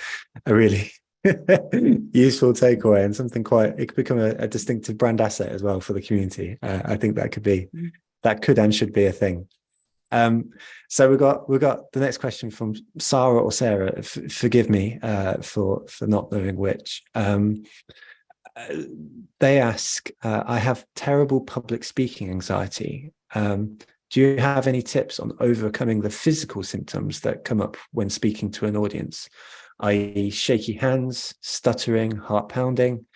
really useful takeaway, and something it could become a distinctive brand asset as well for the community. I think that could and should be a thing. So we got the next question from Sarah or Sarah. Forgive me for not knowing which. They ask, I have terrible public speaking anxiety. Do you have any tips on overcoming the physical symptoms that come up when speaking to an audience, i.e. shaky hands, stuttering, heart pounding,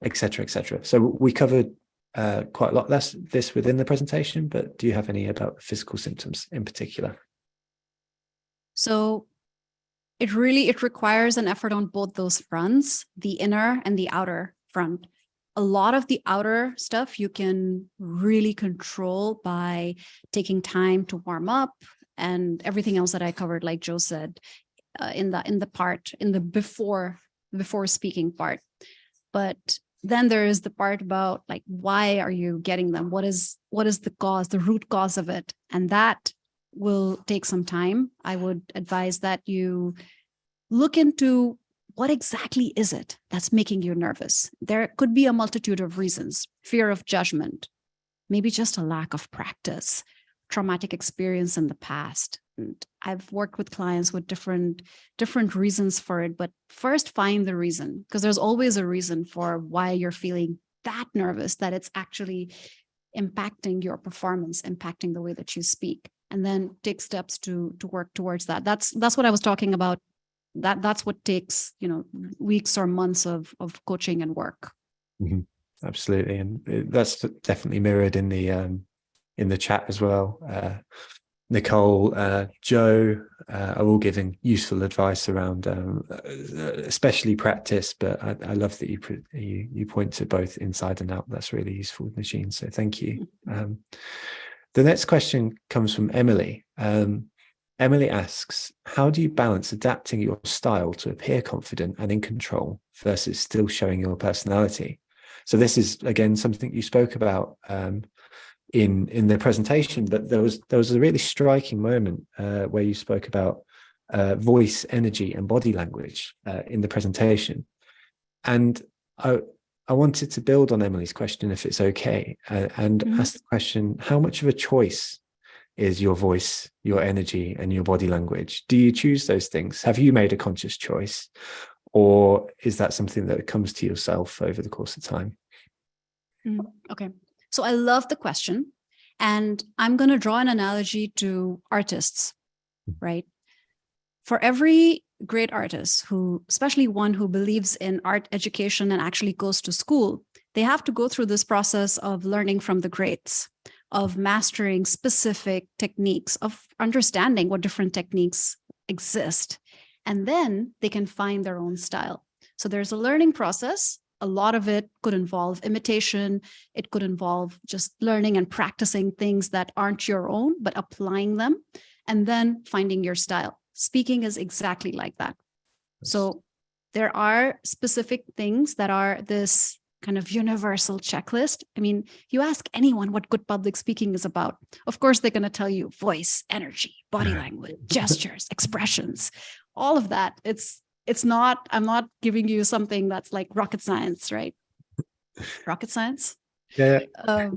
etc., etc.? So we covered quite a lot less this within the presentation, but do you have any about physical symptoms in particular? So it requires an effort on both those fronts, the inner and the outer front. A lot of the outer stuff you can really control by taking time to warm up and everything else that I covered, like Joe said, in the before speaking part. But then there is the part about, like, why are you getting them? What is the cause, the root cause of it? And that will take some time. I would advise that you look into what exactly is it that's making you nervous. There could be a multitude of reasons: fear of judgment, maybe just a lack of practice, traumatic experience in the past, I've worked with clients with different reasons for it, but first find the reason, because there's always a reason for why you're feeling that nervous, that it's actually impacting your performance, impacting the way that you speak, and then take steps to work towards that. That's what I was talking about. That's what takes, weeks or months of coaching and work. Mm-hmm. Absolutely, and that's definitely mirrored in the chat as well. Nicole, Joe are all giving useful advice around, especially practice. But I love that you point to both inside and out. That's really useful, Nausheen. So thank you. The next question comes from Emily. Emily asks, how do you balance adapting your style to appear confident and in control versus still showing your personality? So this is, again, something you spoke about in the presentation, but there was a really striking moment where you spoke about voice, energy, and body language in the presentation. And I wanted to build on Emily's question, if it's okay, and ask the question, how much of a choice is your voice, your energy, and your body language? Do you choose those things? Have you made a conscious choice? Or is that something that comes to yourself over the course of time? Okay. So I love the question. And I'm going to draw an analogy to artists, right? For every great artist especially one who believes in art education and actually goes to school, they have to go through this process of learning from the greats, of mastering specific techniques, of understanding what different techniques exist. And then they can find their own style. So there's a learning process. A lot of it could involve imitation. It could involve just learning and practicing things that aren't your own, but applying them, and then finding your style. Speaking is exactly like that. So there are specific things that are this kind of universal checklist. I mean, you ask anyone what good public speaking is about. Of course, they're going to tell you voice, energy, body language, gestures, expressions, all of that. I'm not giving you something that's like rocket science, right? Rocket science? Yeah. My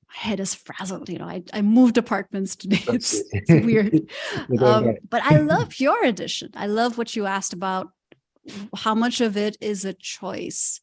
head is frazzled. I moved apartments today. It's weird. But I love your addition. I love what you asked about how much of it is a choice.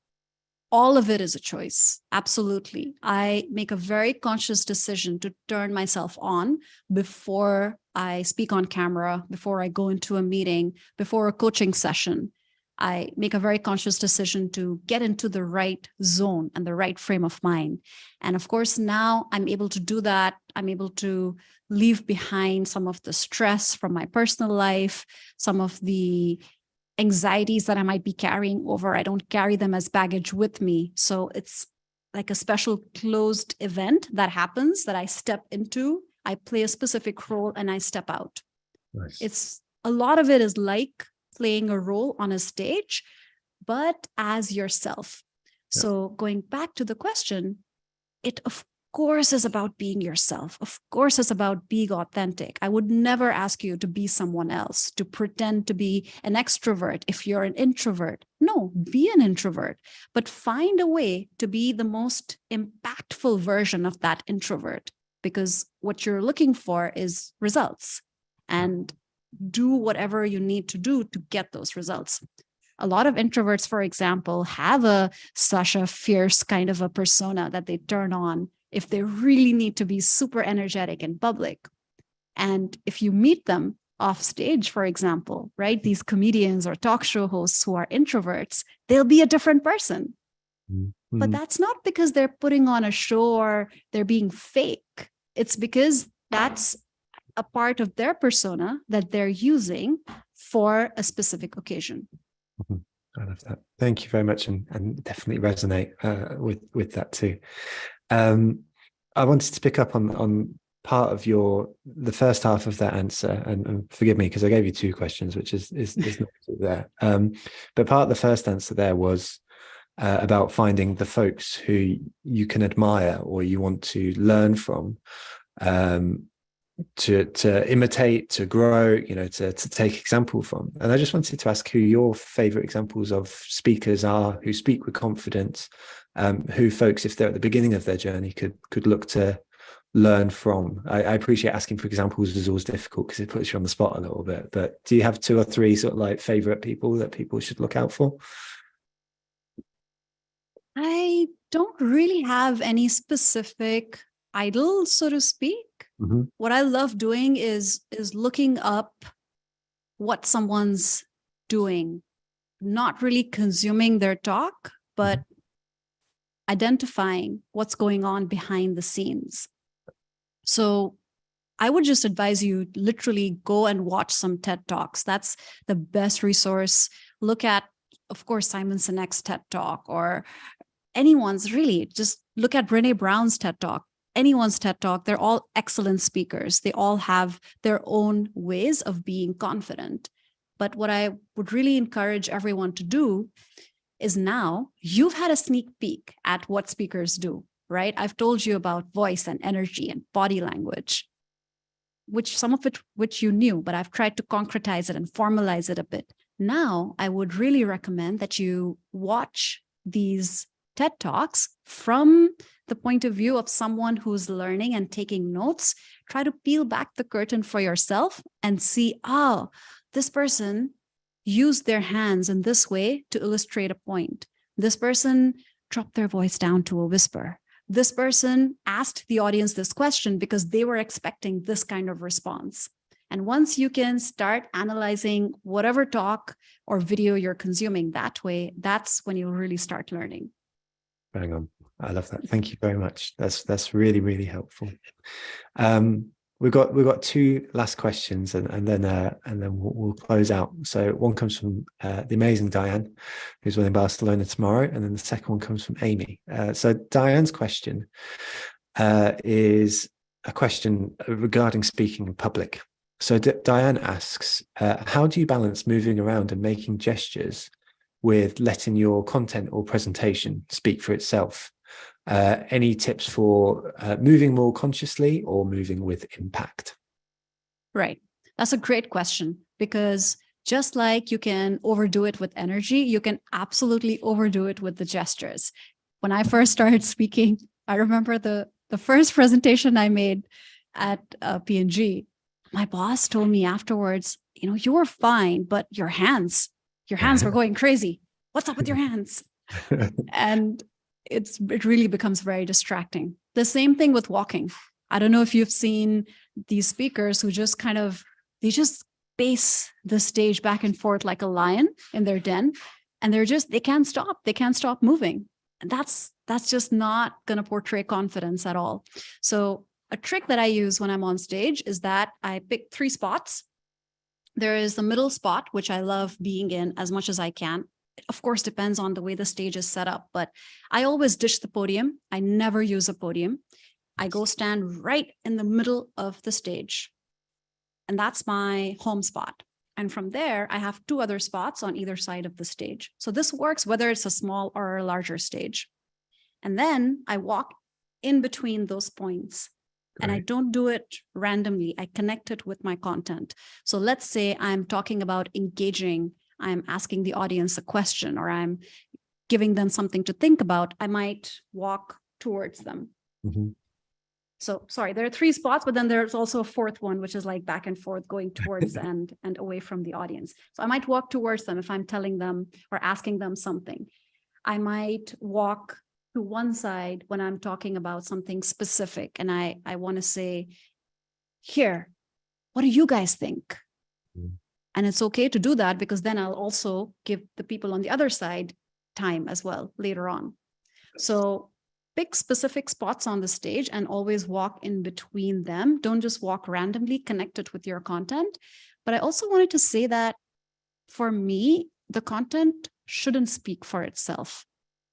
All of it is a choice. Absolutely. I make a very conscious decision to turn myself on before I speak on camera, before I go into a meeting, before a coaching session. I make a very conscious decision to get into the right zone and the right frame of mind. And of course, now I'm able to do that. I'm able to leave behind some of the stress from my personal life, some of the anxieties that I might be carrying over. I don't carry them as baggage with me. So it's like a special closed event that happens that I step into. I play a specific role and I step out. Nice. A lot of it is like playing a role on a stage, but as yourself. Yeah. So going back to the question, it of course is about being yourself. Of course it's about being authentic. I would never ask you to be someone else, to pretend to be an extrovert if you're an introvert. No, be an introvert, but find a way to be the most impactful version of that introvert, because what you're looking for is results, and do whatever you need to do to get those results. A lot of introverts, for example, have such a fierce kind of a persona that they turn on if they really need to be super energetic in public. And if you meet them off stage, for example, right, these comedians or talk show hosts who are introverts, they'll be a different person. Mm-hmm. But that's not because they're putting on a show or they're being fake. It's because that's a part of their persona that they're using for a specific occasion. Mm-hmm. I love that. Thank you very much, and definitely resonate with that too. I wanted to pick up on part of the first half of that answer, and forgive me because I gave you two questions, which is not there. But part of the first answer there was about finding the folks who you can admire or you want to learn from, to imitate, to grow, to take example from. And I just wanted to ask who your favorite examples of speakers are, who speak with confidence, who folks, if they're at the beginning of their journey, could look to learn from? I appreciate asking for examples is always difficult because it puts you on the spot a little bit, but do you have 2 or 3 sort of like favorite people that people should look out for? I don't really have any specific idol, so to speak. Mm-hmm. What I love doing is looking up what someone's doing, not really consuming their talk, but identifying what's going on behind the scenes. So I would just advise you literally go and watch some TED Talks. That's the best resource. Look at, of course, Simon Sinek's TED Talk, or anyone's, really. Just look at Brene Brown's TED Talk, anyone's TED Talk. They're all excellent speakers. They all have their own ways of being confident. But what I would really encourage everyone to do is, now you've had a sneak peek at what speakers do, right? I've told you about voice and energy and body language, which some of it which you knew, but I've tried to concretize it and formalize it a bit. Now, I would really recommend that you watch these TED Talks from the point of view of someone who's learning and taking notes. Try to peel back the curtain for yourself and see, oh, this person used their hands in this way to illustrate a point. This person dropped their voice down to a whisper. This person asked the audience this question because they were expecting this kind of response. And once you can start analyzing whatever talk or video you're consuming that way, that's when you'll really start learning. Bang on. I love that. Thank you very much. That's really, really helpful. We've got 2 last questions, and then we'll close out. So one comes from the amazing Diane, who's in Barcelona tomorrow, and then the second one comes from Amy. So Diane's question is a question regarding speaking in public. So Diane asks, how do you balance moving around and making gestures with letting your content or presentation speak for itself? Any tips for moving more consciously or moving with impact? Right. That's a great question, because just like you can overdo it with energy, you can absolutely overdo it with the gestures. When I first started speaking, I remember the first presentation I made at P&G, my boss told me afterwards, you were fine, but your hands were going crazy. What's up with your hands? And it really becomes very distracting. The same thing with walking. I don't know if you've seen these speakers who just they just pace the stage back and forth like a lion in their den, and they can't stop moving. And that's just not going to portray confidence at all. So a trick that I use when I'm on stage is that I pick 3 spots. There is the middle spot, which I love being in as much as I can. It, of course, depends on the way the stage is set up, but I always ditch the podium. I never use a podium. I go stand right in the middle of the stage, and that's my home spot. And from there, I have 2 other spots on either side of the stage. So this works whether it's a small or a larger stage. And then I walk in between those points. And I don't do it randomly. I connect it with my content. So let's say I'm talking about engaging. I'm asking the audience a question, or I'm giving them something to think about. I might walk towards them. Mm-hmm. So sorry, there are 3 spots, but then there's also a 4th one, which is like back and forth, going towards and away from the audience. So I might walk towards them if I'm telling them or asking them something. I might walk to one side when I'm talking about something specific, and I want to say, here, what do you guys think? Mm. And it's okay to do that, because then I'll also give the people on the other side time as well later on. So pick specific spots on the stage and always walk in between them. Don't just walk randomly, connect it with your content. But I also wanted to say that for me, the content shouldn't speak for itself.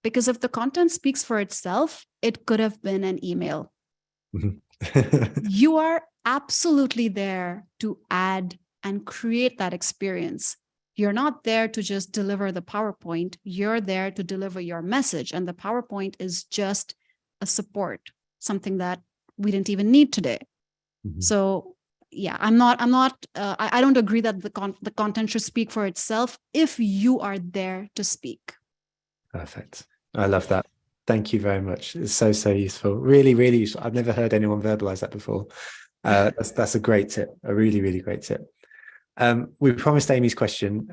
Because if the content speaks for itself, it could have been an email. You are absolutely there to add and create that experience. You're not there to just deliver the PowerPoint. You're there to deliver your message. And the PowerPoint is just a support, something that we didn't even need today. Mm-hmm. So yeah, I don't agree that the content should speak for itself if you are there to speak. Perfect. I love that. Thank you very much. It's so, so useful. Really, really useful. I've never heard anyone verbalize that before. That's a great tip, a really, really great tip. We promised Amy's question,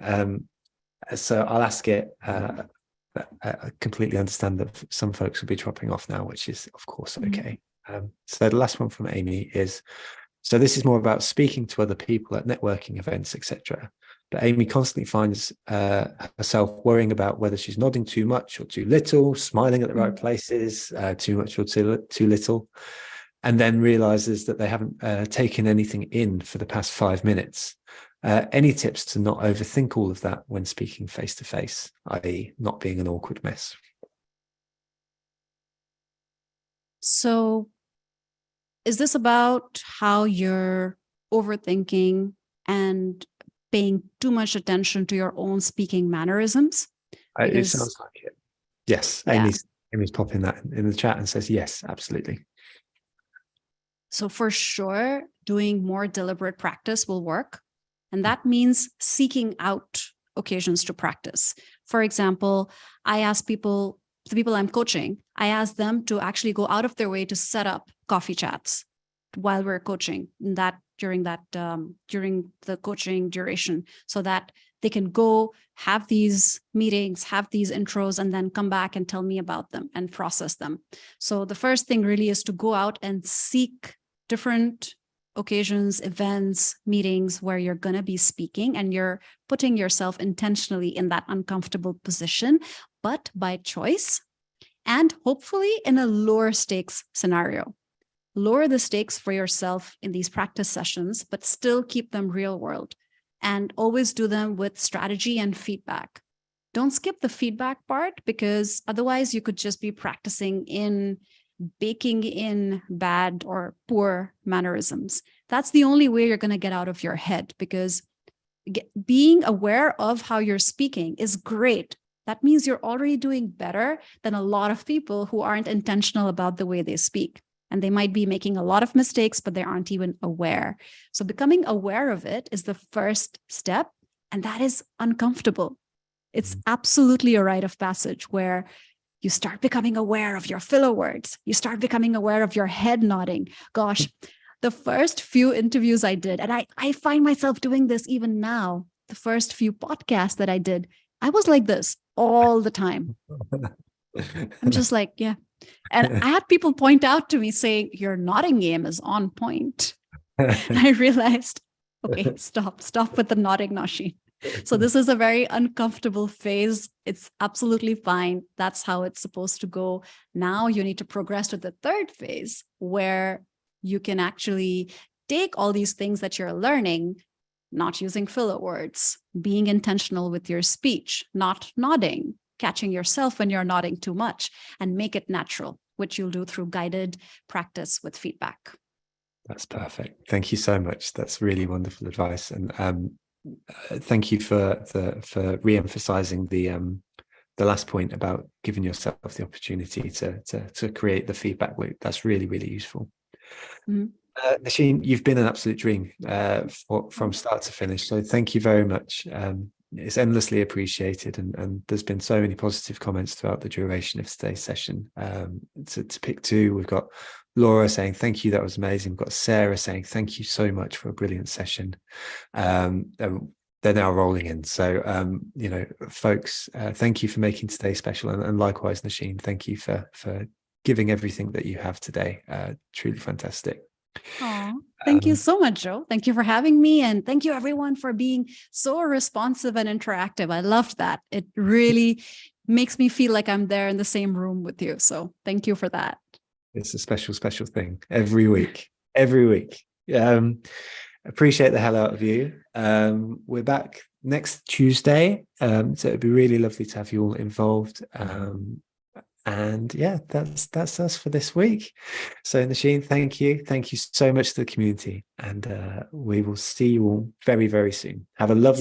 so I'll ask it. I completely understand that some folks will be dropping off now, which is, of course, okay. So the last one from Amy is, so this is more about speaking to other people at networking events, etc. But Amy constantly finds herself worrying about whether she's nodding too much or too little, smiling at the right places, too much or too little, and then realizes that they haven't taken anything in for the past 5 minutes. Any tips to not overthink all of that when speaking face to face, i.e. not being an awkward mess? So is this about how you're overthinking and paying too much attention to your own speaking mannerisms? It sounds like it. Yes, yeah. Amy's popping that in the chat and says, yes, absolutely. So for sure, doing more deliberate practice will work. And that means seeking out occasions to practice. For example, I ask people, the people I'm coaching, I ask them to actually go out of their way to set up coffee chats while we're coaching during the coaching duration, so that they can go have these meetings, have these intros, and then come back and tell me about them and process them. So the first thing really is to go out and seek different occasions, events, meetings where you're going to be speaking and you're putting yourself intentionally in that uncomfortable position, but by choice, and hopefully in a lower stakes scenario. Lower the stakes for yourself in these practice sessions, but still keep them real world, and always do them with strategy and feedback. Don't skip the feedback part, because otherwise you could just be practicing in baking in bad or poor mannerisms. That's the only way you're going to get out of your head, because being aware of how you're speaking is great. That means you're already doing better than a lot of people who aren't intentional about the way they speak. And they might be making a lot of mistakes, but they aren't even aware. So becoming aware of it is the first step. And that is uncomfortable. It's absolutely a rite of passage where you start becoming aware of your filler words. You start becoming aware of your head nodding. Gosh, the first few interviews I did, and I find myself doing this even now, the first few podcasts that I did, I was like this all the time. I'm just like, yeah. And I had people point out to me saying, your nodding game is on point. And I realized, okay, stop with the nodding, Nausheen. So this is a very uncomfortable phase. It's absolutely fine. That's how it's supposed to go. Now you need to progress to the third phase, where you can actually take all these things that you're learning, not using filler words, being intentional with your speech, not nodding, catching yourself when you're nodding too much, and make it natural, which you'll do through guided practice with feedback. That's perfect. Thank you so much. That's really wonderful advice. And thank you for re-emphasizing the last point about giving yourself the opportunity to create the feedback loop. That's really, really useful. Nausheen, you've been an absolute dream from start to finish. So thank you very much. It's endlessly appreciated, and there's been so many positive comments throughout the duration of today's session. To pick two, we've got Laura saying thank you, that was amazing. We've got Sarah saying thank you so much for a brilliant session. They're now rolling in, so folks, thank you for making today special, and likewise, Nausheen, thank you for giving everything that you have today. Truly fantastic. Oh, thank you so much, Joe. Thank you for having me. And thank you everyone for being so responsive and interactive. I loved that. It really makes me feel like I'm there in the same room with you. So thank you for that. It's a special, special thing every week, appreciate the hell out of you. We're back next Tuesday. So it'd be really lovely to have you all involved. And yeah, that's us for this week. So Nausheen, thank you so much to the community, and we will see you all very, very soon. Have a lovely